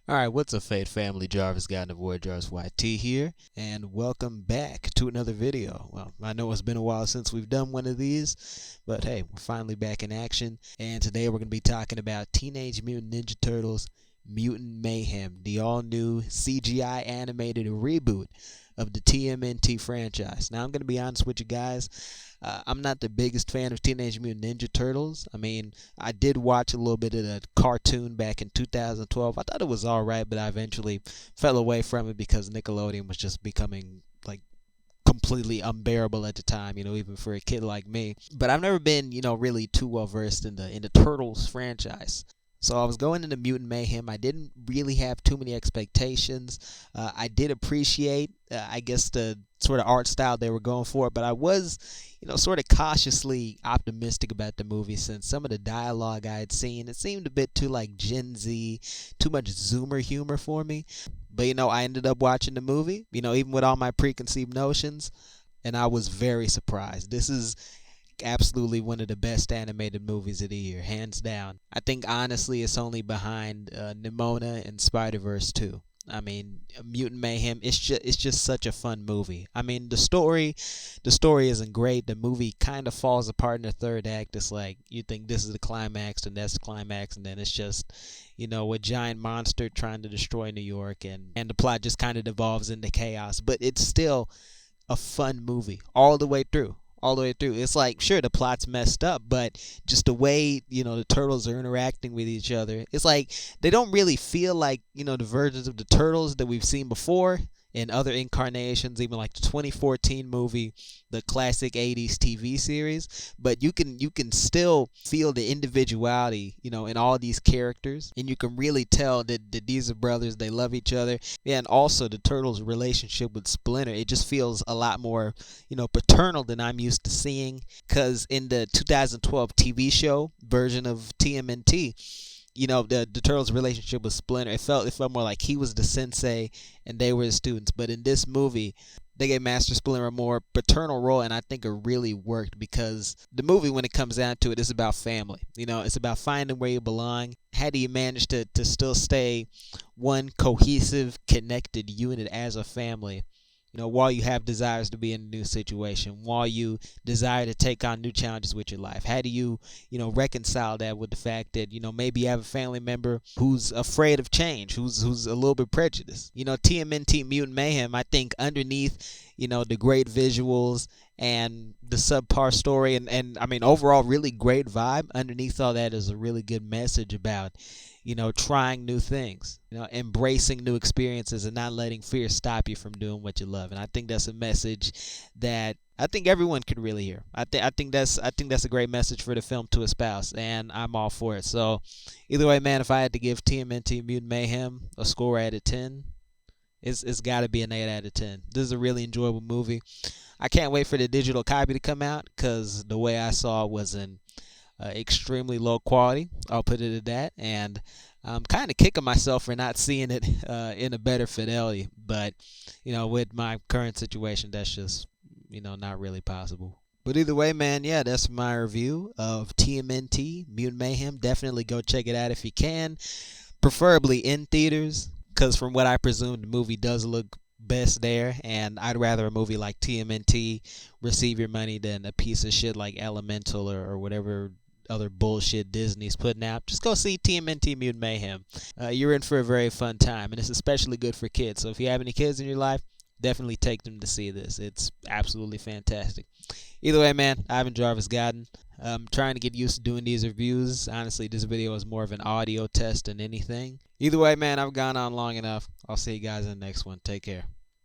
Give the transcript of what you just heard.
Alright, what's up, Fate family? Jarvis God and the Void Jarvis YT here, and welcome back to another video. Well, I know it's been a while since we've done one of these, but hey, we're finally back in action, and today we're going to be talking about Teenage Mutant Ninja Turtles Mutant Mayhem, the all-new CGI animated reboot of the TMNT franchise. Now, I'm going to be honest with you guys. I'm not the biggest fan of Teenage Mutant Ninja Turtles. I mean, I did watch a little bit of the cartoon back in 2012. I thought it was alright, but I eventually fell away from it because Nickelodeon was just becoming like completely unbearable at the time, even for a kid like me. But I've never been, really too well versed in the Turtles franchise. So I was going into Mutant Mayhem. I didn't really have too many expectations. I did appreciate, I guess, the sort of art style they were going for, but I was, sort of cautiously optimistic about the movie since some of the dialogue I had seen, it seemed a bit too like Gen Z, too much Zoomer humor for me. But, I ended up watching the movie, even with all my preconceived notions, and I was very surprised. This is absolutely one of the best animated movies of the year, hands down. I think honestly it's only behind Nimona and Spider-Verse 2. I mean, Mutant Mayhem, it's just such a fun movie. I mean, the story isn't great. The movie kind of falls apart in the third act. It's like you think this is the climax and that's the climax, and then it's just, a giant monster trying to destroy New York, and the plot just kind of devolves into chaos. But it's still a fun movie all the way through. It's like, sure, the plot's messed up, but just the way, the turtles are interacting with each other, it's like they don't really feel like, the versions of the turtles that we've seen before in other incarnations, even like the 2014 movie, the classic 80s TV series. But you can still feel the individuality, in all these characters, and you can really tell that these are brothers. They love each other. Yeah, and also the turtles' relationship with Splinter, it just feels a lot more, paternal than I'm used to seeing. Because in the 2012 TV show version of TMNT, the turtles' relationship with Splinter, it felt more like he was the sensei and they were his students. But in this movie, they gave Master Splinter a more paternal role, and I think it really worked because the movie, when it comes down to it, is about family. It's about finding where you belong. How do you manage to still stay one cohesive, connected unit as a family? While you have desires to be in a new situation, while you desire to take on new challenges with your life. How do you, reconcile that with the fact that, maybe you have a family member who's afraid of change, who's a little bit prejudiced. TMNT Mutant Mayhem, I think underneath, the great visuals and the subpar story and I mean, overall really great vibe, underneath all that is a really good message about, trying new things, embracing new experiences and not letting fear stop you from doing what you love. And I think that's a message that I think everyone could really hear. I think that's a great message for the film to espouse, and I'm all for it. So either way, man, if I had to give TMNT Mutant Mayhem a score out of 10, it's got to be an 8 out of 10. This is a really enjoyable movie. I can't wait for the digital copy to come out because the way I saw it was in extremely low quality. I'll put it at that. And I'm kind of kicking myself for not seeing it in a better fidelity. But, with my current situation, that's just, not really possible. But either way, man, yeah, that's my review of TMNT Mutant Mayhem. Definitely go check it out if you can. Preferably in theaters, because from what I presume, the movie does look best there, and I'd rather a movie like TMNT receive your money than a piece of shit like Elemental or whatever other bullshit Disney's putting out. Just go see TMNT Mutant Mayhem. You're in for a very fun time, and it's especially good for kids. So if you have any kids in your life, definitely take them to see this. It's absolutely fantastic. Either way, man, Ivan Jarvis Godden. I'm trying to get used to doing these reviews. Honestly, this video is more of an audio test than anything. Either way, man, I've gone on long enough. I'll see you guys in the next one. Take care.